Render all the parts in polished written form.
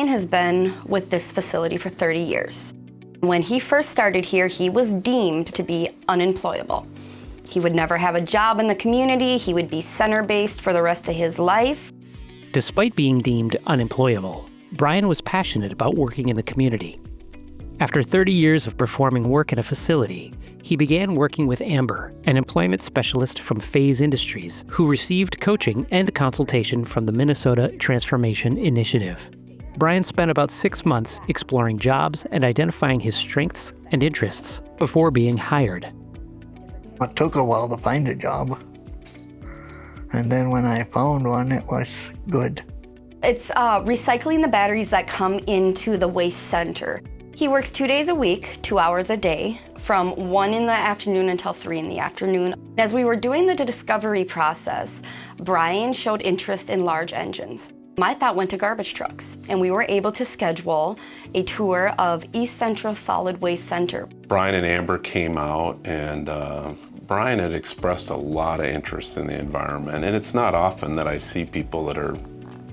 Brian has been with this facility for 30 years. When he first started here, he was deemed to be unemployable. He would never have a job in the community. He would be center-based for the rest of his life. Despite being deemed unemployable, Brian was passionate about working in the community. After 30 years of performing work in a facility, he began working with Amber, an employment specialist from Phase Industries, who received coaching and consultation from the Minnesota Transformation Initiative. Brian spent about 6 months exploring jobs and identifying his strengths and interests before being hired. It took a while to find a job. And then when I found one, it was good. It's recycling the batteries that come into the waste center. He works 2 days a week, 2 hours a day, from 1 in the afternoon until 3 in the afternoon. As we were doing the discovery process, Brian showed interest in large engines. My thought went to garbage trucks, and we were able to schedule a tour of East Central Solid Waste Center. Brian and Amber came out, and Brian had expressed a lot of interest in the environment, and it's not often that I see people that are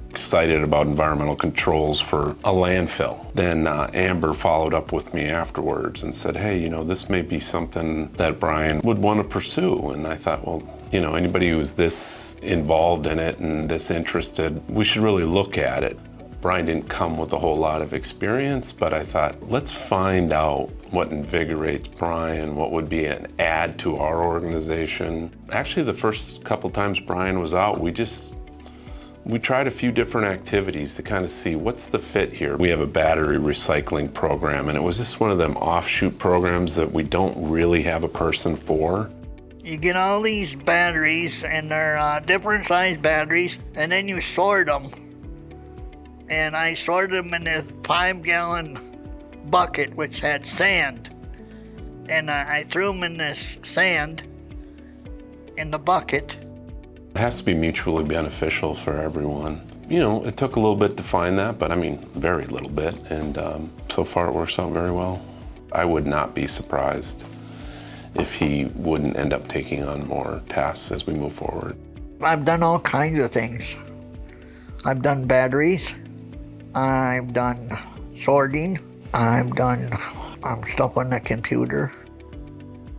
excited about environmental controls for a landfill. Then Amber followed up with me afterwards and said, hey, this may be something that Brian would want to pursue. And I thought, well, anybody who's this involved in it and this interested, we should really look at it. Brian didn't come with a whole lot of experience, but I thought, let's find out what invigorates Brian, what would be an add to our organization. Actually, the first couple times Brian was out, we tried a few different activities to kind of see what's the fit here. We have a battery recycling program, and it was just one of them offshoot programs that we don't really have a person for. You get all these batteries, and they're different size batteries, and then you sort them. And I sorted them in this 5-gallon bucket, which had sand. And I threw them in this sand in the bucket. It has to be mutually beneficial for everyone. It took a little bit to find that, but very little bit, and so far it works out very well. I would not be surprised if he wouldn't end up taking on more tasks as we move forward. I've done all kinds of things. I've done batteries, I've done sorting, I've done stuff on the computer.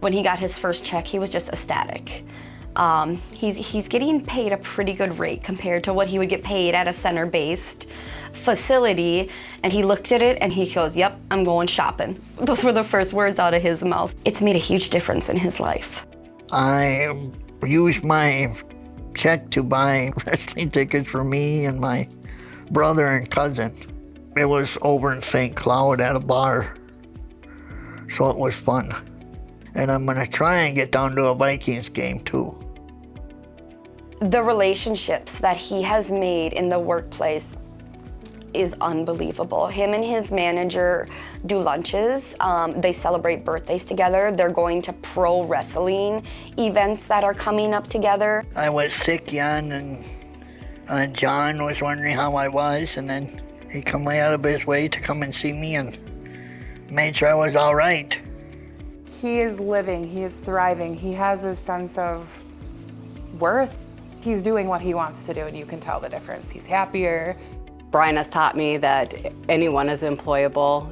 When he got his first check, he was just ecstatic. He's getting paid a pretty good rate compared to what he would get paid at a center-based facility, and he looked at it and he goes, yep, I'm going shopping. Those were the first words out of his mouth. It's made a huge difference in his life. I used my check to buy wrestling tickets for me and my brother and cousin. It was over in St. Cloud at a bar, so it was fun. And I'm gonna try and get down to a Vikings game too. The relationships that he has made in the workplace is unbelievable. Him and his manager do lunches. They celebrate birthdays together. They're going to pro wrestling events that are coming up together. I was sick, Jan, and John was wondering how I was, and then he come way out of his way to come and see me and made sure I was all right. He is living, he is thriving, he has a sense of worth. He's doing what he wants to do, and you can tell the difference. He's happier. Brian has taught me that anyone is employable.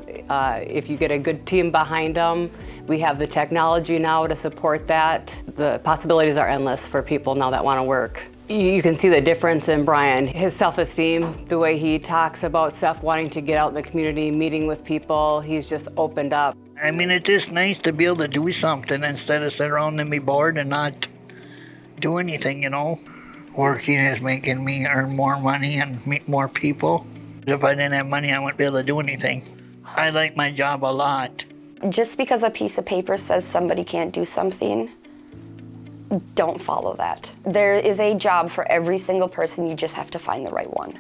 If you get a good team behind them, we have the technology now to support that. The possibilities are endless for people now that want to work. You can see the difference in Brian. His self-esteem, the way he talks about stuff, wanting to get out in the community, meeting with people, he's just opened up. It's just nice to be able to do something instead of sit around and be bored and not do anything, Working is making me earn more money and meet more people. If I didn't have money, I wouldn't be able to do anything. I like my job a lot. Just because a piece of paper says somebody can't do something, don't follow that. There is a job for every single person, you just have to find the right one.